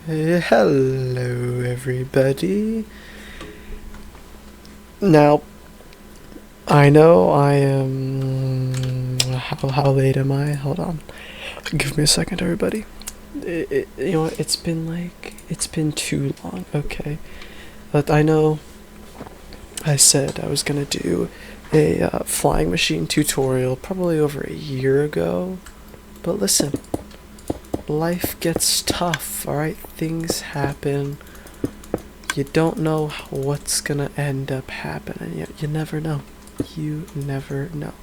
Hello everybody. Now, I know I am... How late am I? Hold on. Give me a second, everybody. You know what? It's been too long, okay? But I know I said I was gonna do a flying machine tutorial probably over a year ago. But listen, life gets tough, alright? Things happen. You don't know what's gonna end up happening. You never know. You never know.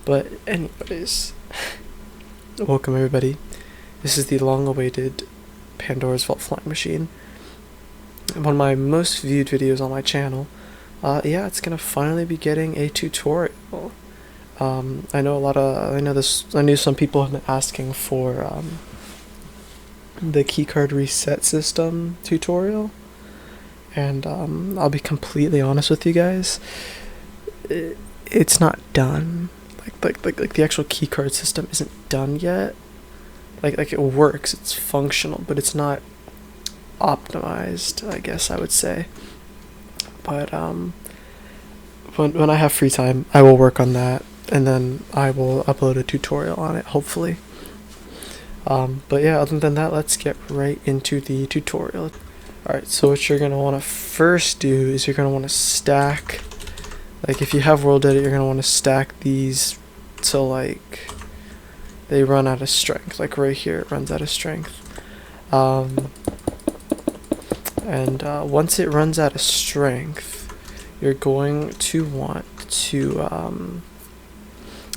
But anyways, welcome everybody. This is the long-awaited Pandora's Vault flying machine. One of my most viewed videos on my channel. Yeah, it's gonna finally be getting a tutorial. I knew some people have been asking for the keycard reset system tutorial, and I'll be completely honest with you guys. It's not done. Like the actual keycard system isn't done yet. Like it works, it's functional, but it's not optimized, I guess I would say. But when I have free time, I will work on that, and then I will upload a tutorial on it, hopefully. But yeah, other than that, let's get right into the tutorial. Alright, so what you're going to want to first do is you're going to want to stack, like if you have World Edit, you're going to want to stack these so like they run out of strength, like right here it runs out of strength. Once it runs out of strength, you're going to want to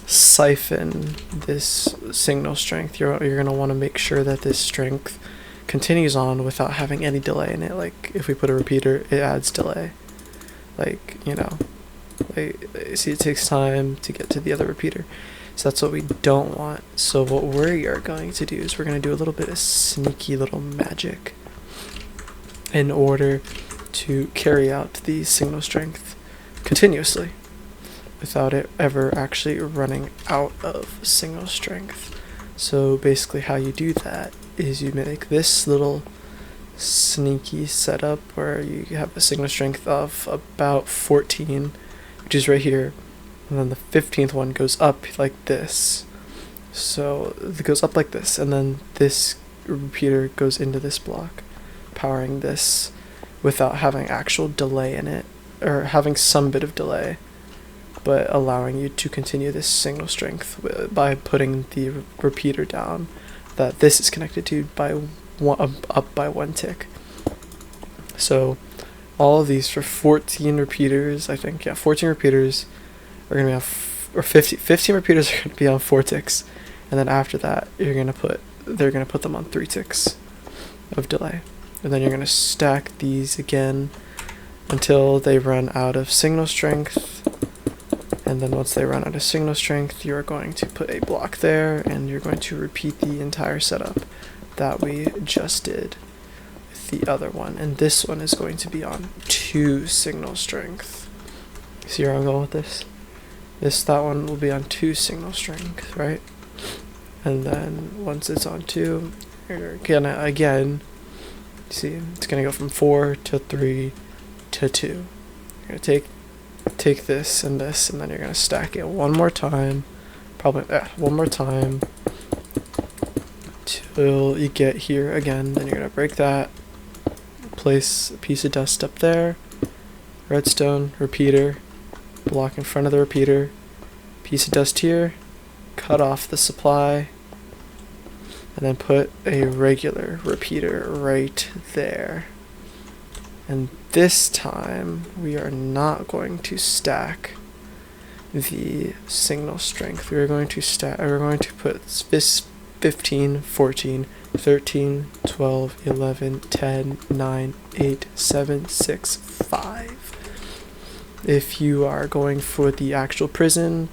siphon this signal strength. You're going to want to make sure that this strength continues on without having any delay in it. Like if we put a repeater, it adds delay. Like, you know, see, it takes time to get to the other repeater. So that's what we don't want. So what we are going to do is we're going to do a little bit of sneaky little magic in order to carry out the signal strength continuously without it ever actually running out of signal strength. So basically how you do that is you make this little sneaky setup where you have a signal strength of about 14, which is right here, and then the 15th one goes up like this. So it goes up like this, and then this repeater goes into this block, powering this without having actual delay in it, or having some bit of delay, but allowing you to continue this signal strength by putting the repeater down that this is connected to by up by one tick. So all of these for 14 repeaters, I think, yeah, 14 repeaters are going to be on, 15 repeaters are going to be on 4 ticks, and then after that they're going to put them on 3 ticks of delay, and then you're going to stack these again until they run out of signal strength. And then once they run out of signal strength, you're going to put a block there, and you're going to repeat the entire setup that we just did with the other one. And this one is going to be on 2 signal strength. See where I'm going with this? That one will be on 2 signal strength, right? And then once it's on 2, you're gonna again, see, it's gonna go from 4 to 3 to 2. You're gonna take this, and then you're gonna stack it one more time, one more time till you get here again. Then you're gonna break that, place a piece of dust up there, redstone, repeater, block in front of the repeater, piece of dust here, cut off the supply, and then put a regular repeater right there. And this time we are not going to stack the signal strength. We're going to put this 15, 14, 13, 12, 11, 10, 9, 8, 7, 6, 5. If you are going for the actual prison,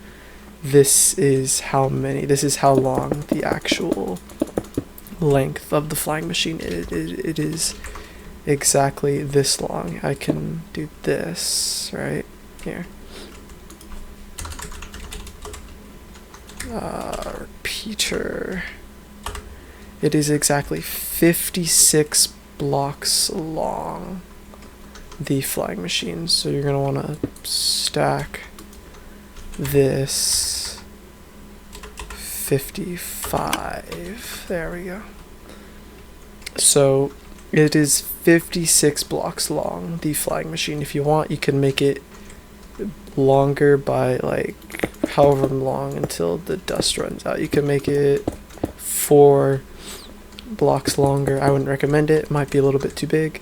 this is how long the actual length of the flying machine is. It is exactly this long. I can do this right here. Repeater. It is exactly 56 blocks long, the flying machine. So you're going to want to stack this 55. There we go. So it is 56 blocks long, the flying machine. If you want, you can make it longer by like however long until the dust runs out. You can make it 4 blocks longer. I wouldn't recommend it. It might be a little bit too big.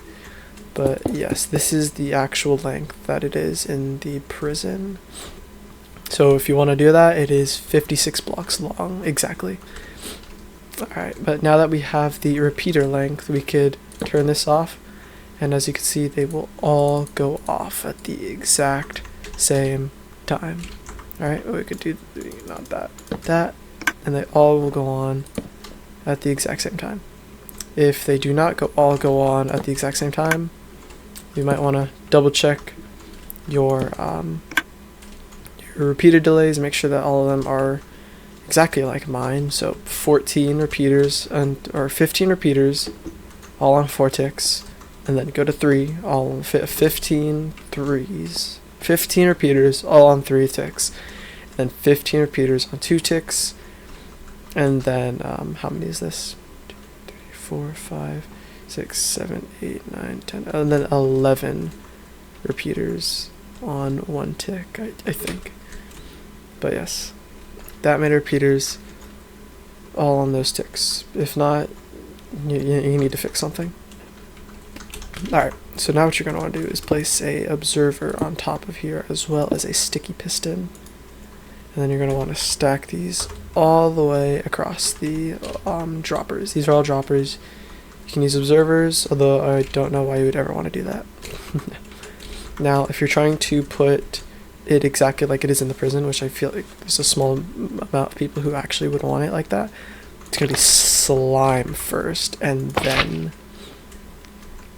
But yes, this is the actual length that it is in the prison. So if you want to do that, it is 56 blocks long, exactly. Alright, but now that we have the repeater length, we could turn this off. And as you can see, they will all go off at the exact same time. Alright, we could do, not that, and they all will go on at the exact same time. If they do not all go on at the exact same time, you might want to double check your repeater delays, make sure that all of them are exactly like mine. So 14 repeaters or 15 repeaters all on 4 ticks, and then go to 3, all on 15 threes, 15 repeaters all on 3 ticks, and then 15 repeaters on 2 ticks, and then how many is this? 2, 3, 4, 5, 6, 7, 8, 9, 10, and then 11 repeaters on 1 tick, I think. But yes, that many repeaters all on those ticks. If not, you need to fix something. Alright, so now what you're going to want to do is place a observer on top of here as well as a sticky piston. And then you're going to want to stack these all the way across the droppers. These are all droppers. You can use observers, although I don't know why you would ever want to do that. Now, if you're trying to put it exactly like it is in the prison, which I feel like there's a small amount of people who actually would want it like that, it's going to be slime first, and then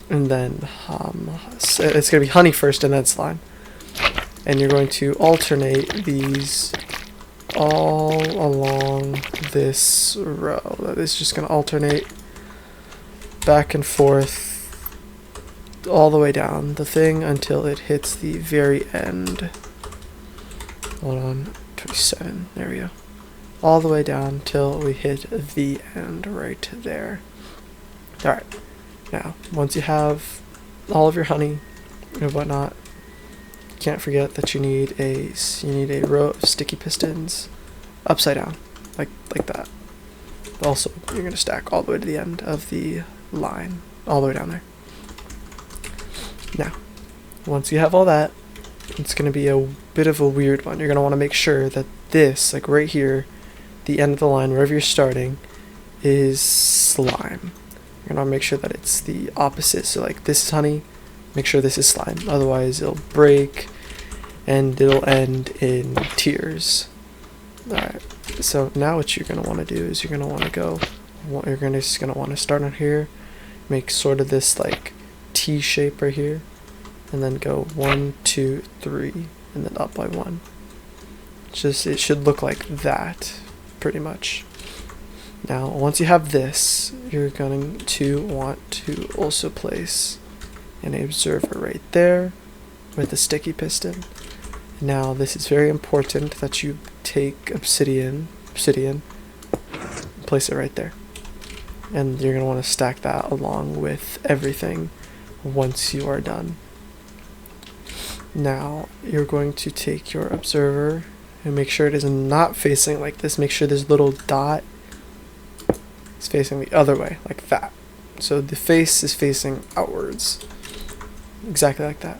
it's going to be honey first and then slime. And you're going to alternate these all along this row. That is just going to alternate back and forth all the way down the thing until it hits the very end. Hold on, 27, there we go. All the way down till we hit the end right there. Alright, now, once you have all of your honey and whatnot, can't forget that you need a row of sticky pistons upside down, like that. Also, you're going to stack all the way to the end of the line, all the way down there. Now, once you have all that, it's going to be a bit of a weird one. You're going to want to make sure that this, like right here, the end of the line, wherever you're starting, is slime. You're going to want to make sure that it's the opposite. So like this is honey, make sure this is slime. Otherwise it'll break and it'll end in tears. Alright, so now what you're going to want to do is you're going to want to go, you're just going to want to start on here, make sort of this like T shape right here, and then go 1, 2, 3, and then up by 1. It should look like that, pretty much. Now, once you have this, you're going to want to also place an observer right there with a sticky piston. Now, this is very important that you take obsidian, place it right there. And you're going to want to stack that along with everything once you are done. Now, you're going to take your observer and make sure it is not facing like this. Make sure this little dot is facing the other way, like that. So the face is facing outwards, exactly like that.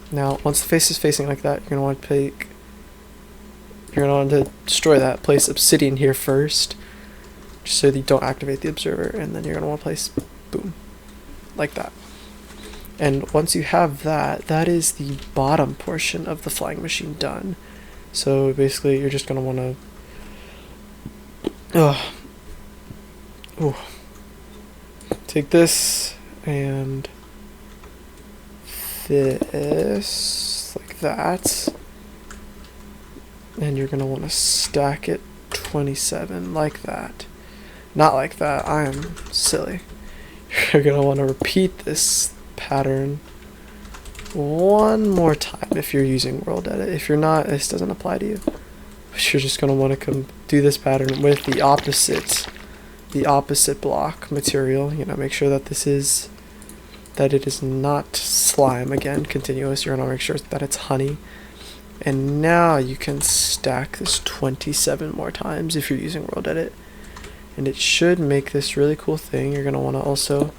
Now, once the face is facing like that, you're going to want to destroy that. Place obsidian here first, just so that you don't activate the observer, and then you're going to want to place, boom, like that. And once you have that, that is the bottom portion of the flying machine done. So basically, you're just going to want to take this and this like that, and you're going to want to stack it 27 like that. Not like that, I am silly. you're going to want to repeat this pattern one more time if you're using World Edit. If you're not, this doesn't apply to you. But you're just going to want to do this pattern with the opposite block material. You know, make sure that it is not slime. Again, continuous. You're going to make sure that it's honey. And now you can stack this 27 more times if you're using World Edit. And it should make this really cool thing. You're going to want to also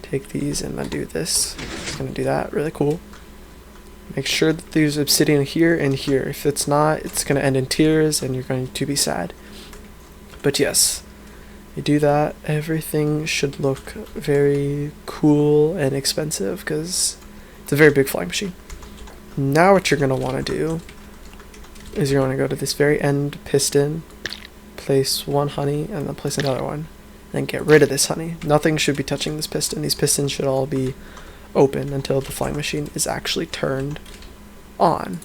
take these and then do this. It's going to do that. Really cool. Make sure that there's obsidian here and here. If it's not, it's going to end in tears and you're going to be sad. But yes, you do that, everything should look very cool and expensive because it's a very big flying machine. Now what you're going to want to do is you're going to go to this very end piston, place one honey, and then place another one. Then get rid of this honey. Nothing should be touching this piston. These pistons should all be open until the flying machine is actually turned on,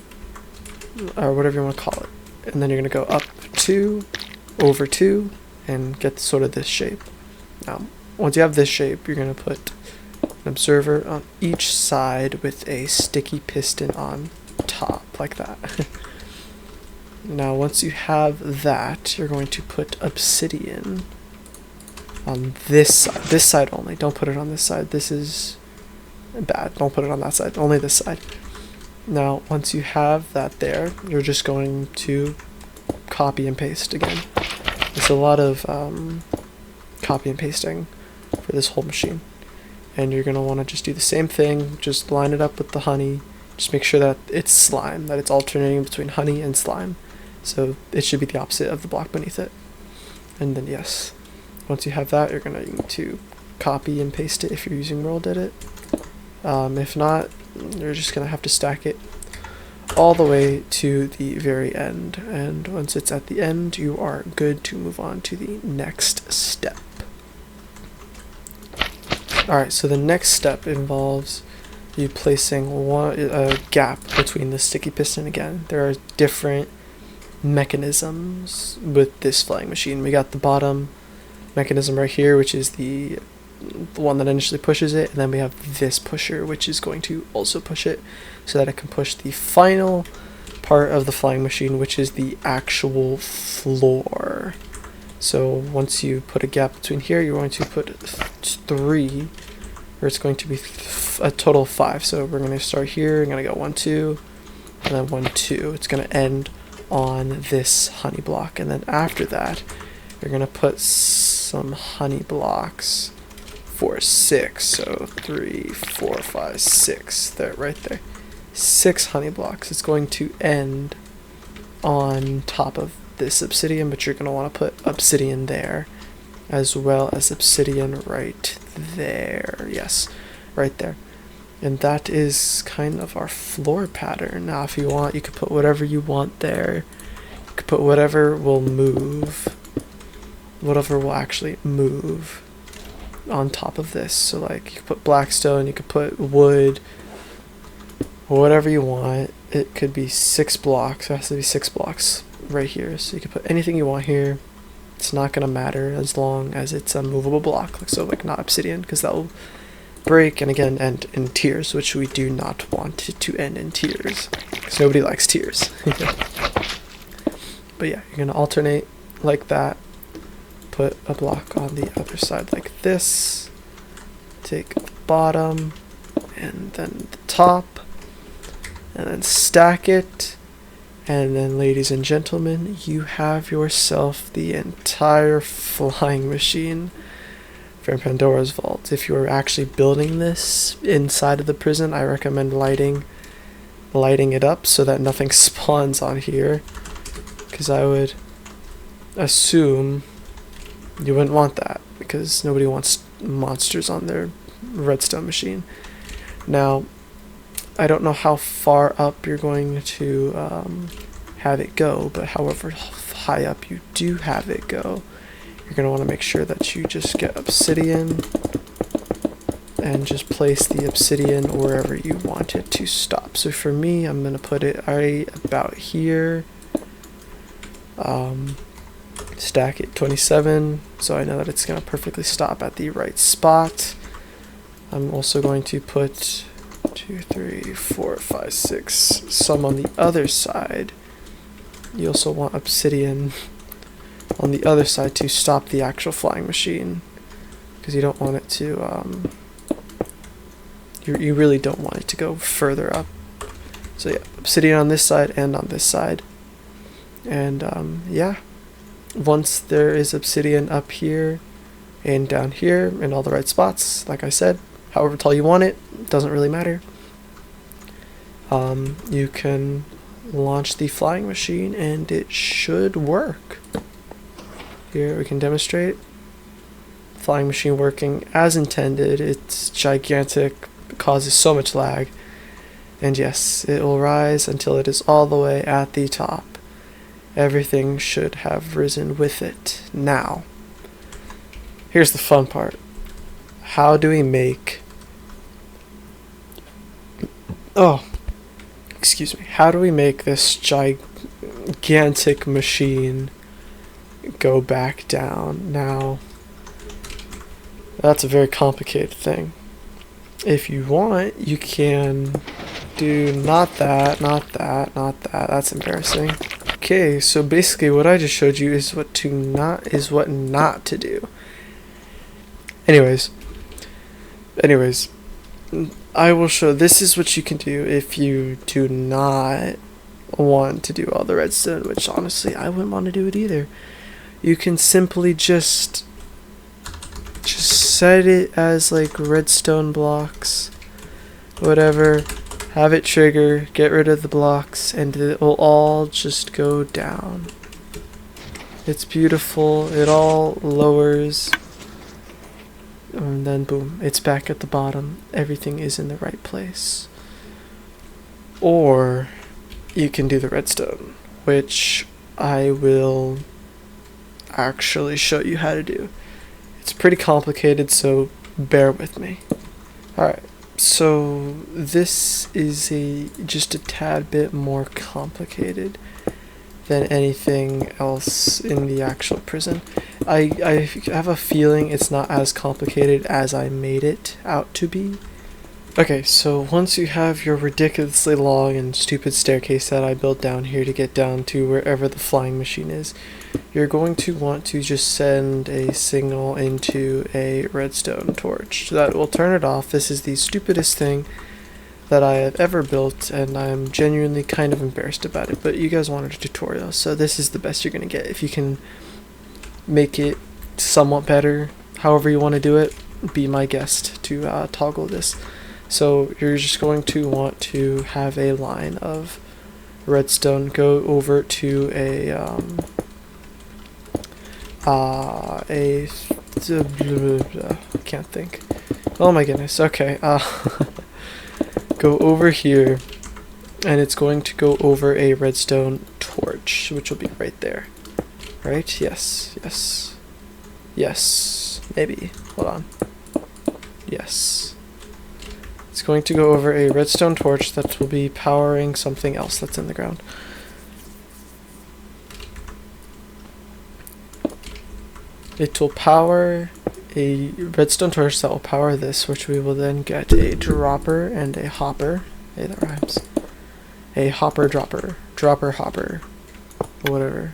or whatever you want to call it. And then you're going to go up 2, over 2, and get sort of this shape. Now, once you have this shape, you're going to put an observer on each side with a sticky piston on top, like that. Now, once you have that, you're going to put obsidian on this side only. Don't put it on this side. This is bad. Don't put it on that side. Only this side. Now, once you have that there, you're just going to copy and paste again. It's a lot of copy and pasting for this whole machine. And you're going to want to just do the same thing. Just line it up with the honey. Just make sure that it's slime, that it's alternating between honey and slime. So it should be the opposite of the block beneath it. And then yes, once you have that, you're going to need to copy and paste it if you're using World Edit. If not, you're just going to have to stack it all the way to the very end. And once it's at the end, you are good to move on to the next step. Alright, so the next step involves you placing a gap between the sticky piston again. There are different mechanisms with this flying machine. We got the bottom mechanism right here, which is the one that initially pushes it, and then we have this pusher, which is going to also push it so that it can push the final part of the flying machine, which is the actual floor. So once you put a gap between here, you're going to put 3, or it's going to be a total of 5. So we're going to start here, I'm going to go 1, 2, and then 1, 2. It's going to end on this honey block, and then after that, you're going to put some honey blocks for 6. So 3, 4, 5, 6. There, right there. 6 honey blocks. It's going to end on top of this obsidian, but you're going to want to put obsidian there, as well as obsidian right there. Yes, right there. And that is kind of our floor pattern. Now, if you want, you could put whatever you want there. You could put whatever will move, whatever will actually move on top of this. So like, you could put blackstone, you could put wood, whatever you want. It could be 6 blocks. It has to be 6 blocks right here. So you can put anything you want here. It's not going to matter as long as it's a movable block. So like not obsidian, because that will break and again end in tears, which we do not want it to end in tears, because nobody likes tears. But yeah, you're going to alternate like that. Put a block on the other side like this. Take the bottom and then the top, and then stack it. And then, ladies and gentlemen, you have yourself the entire flying machine from Pandora's Vault. If you are actually building this inside of the prison, I recommend lighting it up so that nothing spawns on here, because I would assume you wouldn't want that, because nobody wants monsters on their redstone machine. Now, I don't know how far up you're going to have it go, but however high up you do have it go, you're going to want to make sure that you just get obsidian and just place the obsidian wherever you want it to stop. So for me, I'm going to put it right about here. Stack it 27, so I know that it's going to perfectly stop at the right spot. I'm also going to put 2, 3, 4, 5, 6 some on the other side. You also want obsidian on the other side to stop the actual flying machine, because you don't want it to you really don't want it to go further up. So yeah, obsidian on this side and on this side. And yeah, once there is obsidian up here and down here in all the right spots, like I said, however tall you want it, doesn't really matter. You can launch the flying machine and it should work. Here we can demonstrate flying machine working as intended. It's gigantic, causes so much lag, and yes, it will rise until it is all the way at the top. Everything should have risen with it. Now, here's the fun part. How do we make how do we make this gigantic machine go back down? Now, that's a very complicated thing. If you want, you can do not that, that's embarrassing. Okay, so basically what I just showed you is what not to do. Anyways, I will show, this is what you can do if you do not want to do all the redstone, which honestly I wouldn't want to do it either. You can simply just set it as like redstone blocks, whatever, have it trigger, get rid of the blocks, and it will all just go down. It's beautiful, it all lowers, and then boom, it's back at the bottom. Everything is in the right place. Or you can do the redstone, which I will actually show you how to do. It's pretty complicated, so bear with me. Alright, so this is just a tad bit more complicated than anything else in the actual prison. I have a feeling it's not as complicated as I made it out to be. Okay, so once you have your ridiculously long and stupid staircase that I built down here to get down to wherever the flying machine is, you're going to want to just send a signal into a redstone torch. That will turn it off. This is the stupidest thing that I have ever built, and I'm genuinely kind of embarrassed about it, but you guys wanted a tutorial, so this is the best you're going to get. If you can make it somewhat better, however you want to do it, be my guest to toggle this. So you're just going to want to have a line of redstone go over to can't think. Oh my goodness. Okay. Go over here, and it's going to go over a redstone torch, which will be right there. Right? Yes. Yes. Yes. Maybe. Hold on. Yes. It's going to go over a redstone torch that will be powering something else that's in the ground. It will power a redstone torch that will power this, which we will then get a dropper and a hopper. Hey, that rhymes. A hopper dropper. Dropper hopper. Whatever.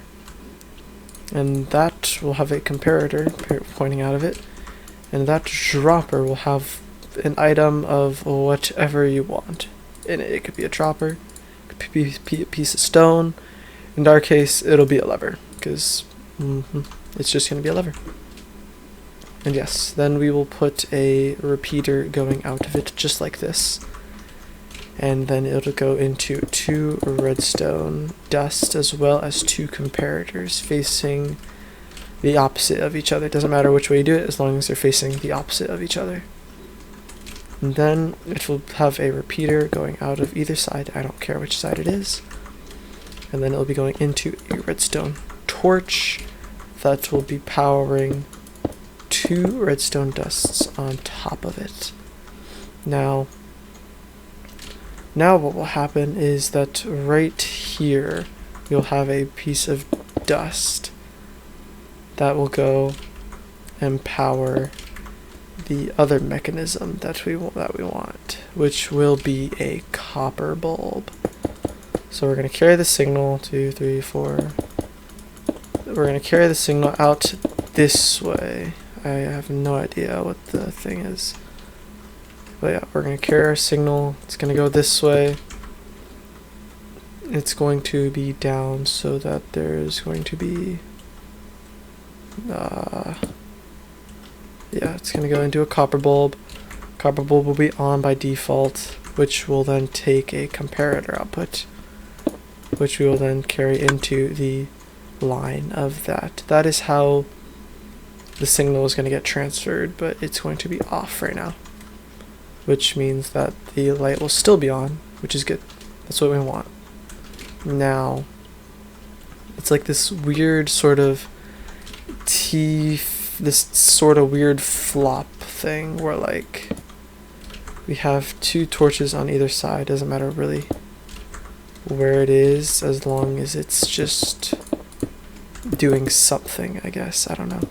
And that will have a comparator pointing out of it. And that dropper will have an item of whatever you want in it. It could be a dropper, it could be a piece of stone. In our case, it'll be a lever, because it's just going to be a lever. And yes, then we will put a repeater going out of it just like this, and then it'll go into 2 redstone dust as well as 2 comparators facing the opposite of each other. It doesn't matter which way you do it as long as they're facing the opposite of each other. And then it will have a repeater going out of either side. I don't care which side it is. And then it'll be going into a redstone torch that will be powering 2 redstone dusts on top of it. Now what will happen is that right here you'll have a piece of dust that will go and power the other mechanism that we want, which will be a copper bulb. So we're going to carry the signal, 2, 3, 4. We're going to carry the signal out this way. I have no idea what the thing is. But yeah, we're going to carry our signal. It's going to go this way. It's going to be down so that there's going to be... yeah, it's going to go into a copper bulb. Copper bulb will be on by default, which will then take a comparator output, which we will then carry into the line of that. That is how the signal is going to get transferred, but it's going to be off right now, which means that the light will still be on, which is good. That's what we want. Now, it's like this weird sort of this sort of weird flop thing where like we have two torches on either side. Doesn't matter really where it is, as long as it's just doing something, I guess. I don't know.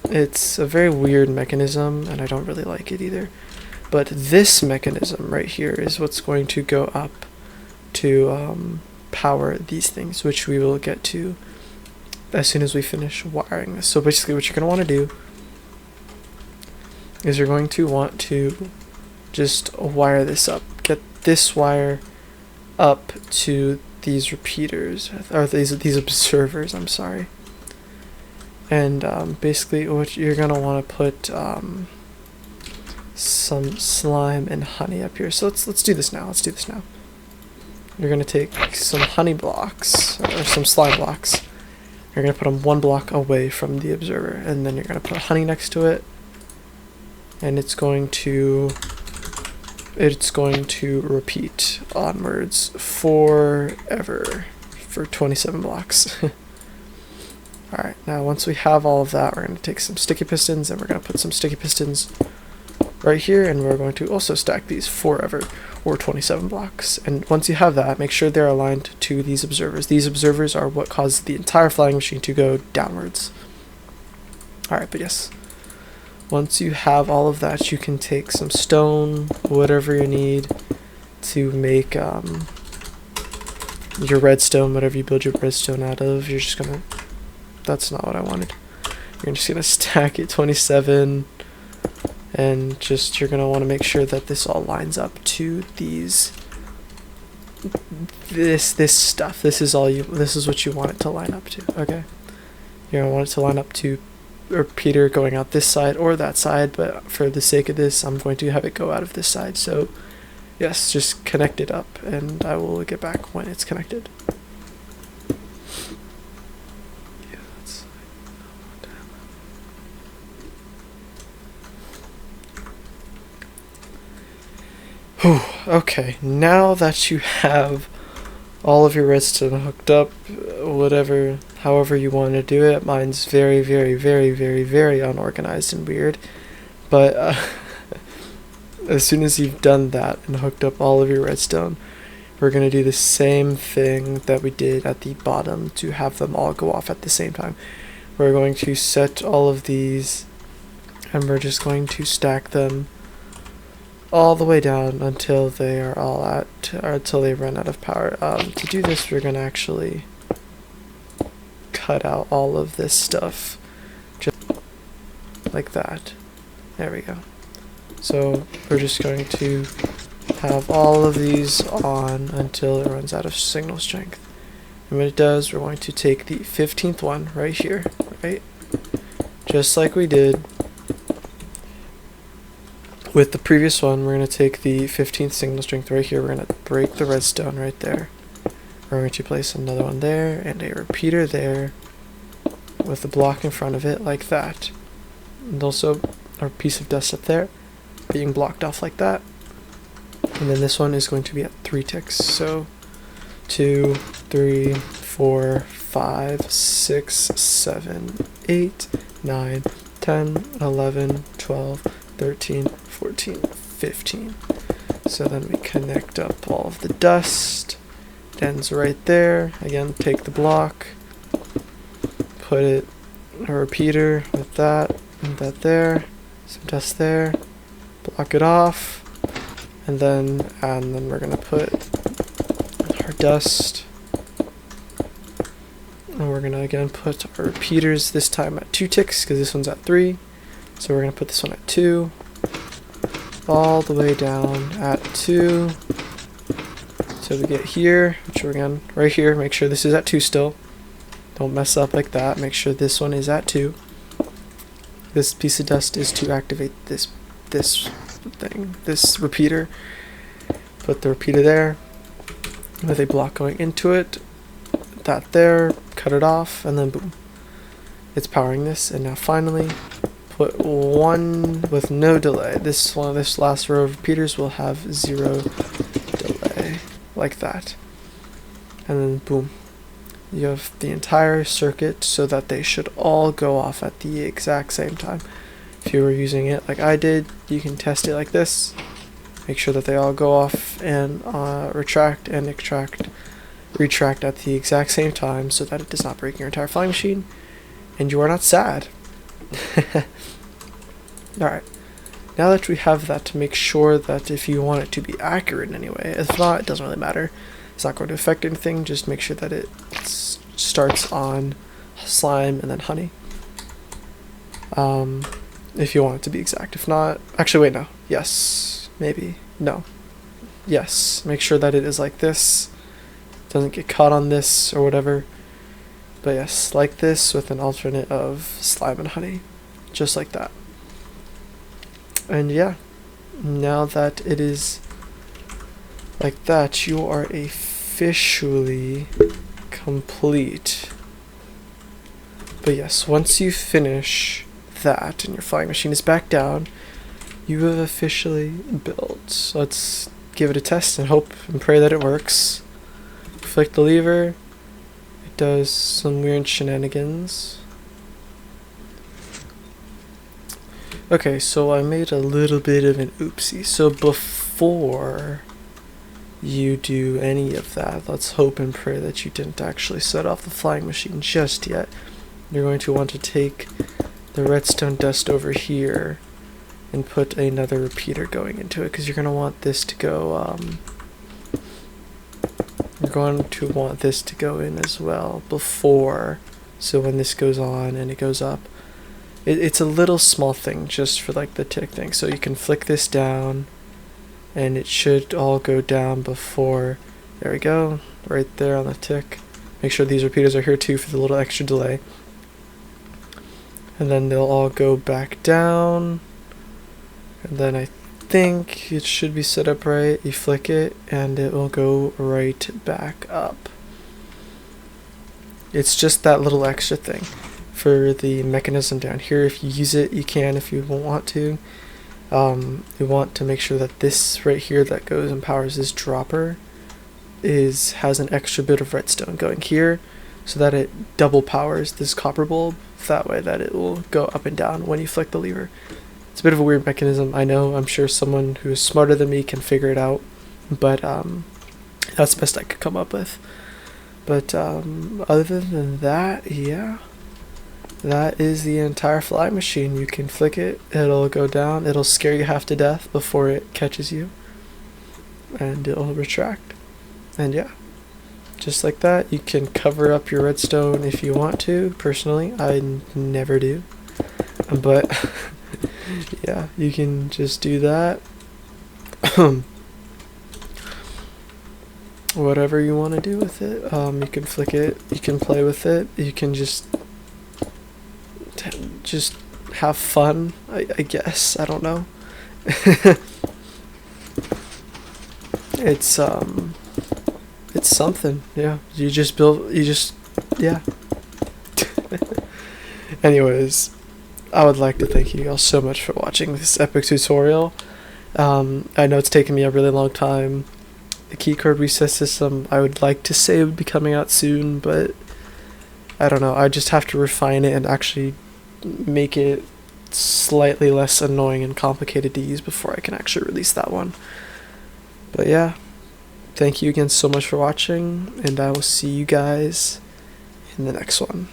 It's a very weird mechanism, and I don't really like it either. But this mechanism right here is what's going to go up to power these things, which we will get to as soon as we finish wiring this. So basically what you're going to want to do is you're going to want to just wire this up. Get this wire up to these repeaters, or these observers, I'm sorry. And basically what you're going to want to put some slime and honey up here. So let's do this now. You're going to take some honey blocks, or some slime blocks. You're going to put them one block away from the observer, and then you're going to put honey next to it, and it's going to repeat onwards forever for 27 blocks. Alright, now once we have all of that, we're going to take some sticky pistons, and we're going to put some sticky pistons right here, and we're going to also stack these forever, or 27 blocks. And once you have that, make sure they're aligned to these observers. These observers are what cause the entire flying machine to go downwards. Alright, but yes. Once you have all of that, you can take some stone, whatever you need to make your redstone, whatever you build your redstone out of. You're just gonna... That's not what I wanted. You're just gonna stack it 27, and just you're gonna want to make sure that this all lines up to these. This stuff. This is what you want it to line up to. Okay. You're gonna want it to line up to a repeater going out this side or that side, but for the sake of this, I'm going to have it go out of this side. So yes, just connect it up, and I will get back when it's connected. Whew, okay, now that you have all of your redstone hooked up, however you want to do it, mine's very, very, very, very, very unorganized and weird, but as soon as you've done that and hooked up all of your redstone, we're going to do the same thing that we did at the bottom to have them all go off at the same time. We're going to set all of these, and we're just going to stack them all the way down until they are all until they run out of power. To do this, we're going to actually cut out all of this stuff, just like that. There we go. So we're just going to have all of these on until it runs out of signal strength. And when it does, we're going to take the 15th one right here, right? Just like we did with the previous one, we're going to take the 15th signal strength right here. We're going to break the redstone right there. We're going to place another one there and a repeater there with a block in front of it like that. And also a piece of dust up there being blocked off like that. And then this one is going to be at 3 ticks. So 2, 3, 4, 5, 6, 7, 8, 9, 10, 11, 12, 13, 14, 15. So then we connect up all of the dust. It ends right there. Again, take the block, put it a repeater with that and that there. Some dust there. Block it off. And then we're gonna put our dust. And we're gonna again put our repeaters this time at 2 ticks because this one's at 3. So we're gonna put this one at 2. All the way down at 2. So we get here, which we're again right here. Make sure this is at 2 still. Don't mess up like that. Make sure this one is at 2. This piece of dust is to activate this thing, this repeater. Put the repeater there with a block going into it. That there, cut it off, and then boom. It's powering this, and now finally put one with no delay. This last row of repeaters will have 0 delay, like that. And then boom. You have the entire circuit so that they should all go off at the exact same time. If you were using it like I did, you can test it like this. Make sure that they all go off and retract and retract at the exact same time so that it does not break your entire flying machine and you are not sad. Alright, now that we have that, to make sure that if you want it to be accurate in any way, if not, it doesn't really matter. It's not going to affect anything, just make sure that it starts on slime and then honey. If you want it to be exact. If not, actually wait, no. Yes, maybe. No. Yes, make sure that it is like this. Doesn't get caught on this or whatever. But yes, like this with an alternate of slime and honey. Just like that. And yeah, now that it is like that, you are officially complete. But yes, once you finish that and your flying machine is back down, you have officially built. So let's give it a test and hope and pray that it works. Flick the lever, it does some weird shenanigans. Okay, so I made a little bit of an oopsie. So before you do any of that, let's hope and pray that you didn't actually set off the flying machine just yet. You're going to want to take the redstone dust over here and put another repeater going into it, because you're going to want this to go in as well before, so when this goes on and it goes up, it's a little small thing just for like the tick thing. So you can flick this down and it should all go down before. There we go, right there on the tick. Make sure these repeaters are here too for the little extra delay. And then they'll all go back down. And then I think it should be set up right. You flick it and it will go right back up. It's just that little extra thing for the mechanism down here. If you use it, you can. If you don't want to, you want to make sure that this right here that goes and powers this dropper has an extra bit of redstone going here, so that it double powers this copper bulb. That way that it will go up and down when you flick the lever. It's a bit of a weird mechanism, I know. I'm sure someone who is smarter than me can figure it out, but that's the best I could come up with. But other than that, yeah, that is the entire flying machine. You can flick it, it'll go down, it'll scare you half to death before it catches you, and it'll retract. And yeah, just like that. You can cover up your redstone if you want to. Personally, I never do, but yeah, you can just do that. Whatever you want to do with it. You can flick it, you can play with it, you can just have fun, I guess. I don't know. It's something, yeah. Yeah. Anyways, I would like to thank you all so much for watching this epic tutorial. I know it's taken me a really long time. The keycard reset system, I would like to say it would be coming out soon, but I don't know. I just have to refine it and actually make it slightly less annoying and complicated to use before I can actually release that one. But yeah, thank you again so much for watching, and I will see you guys in the next one.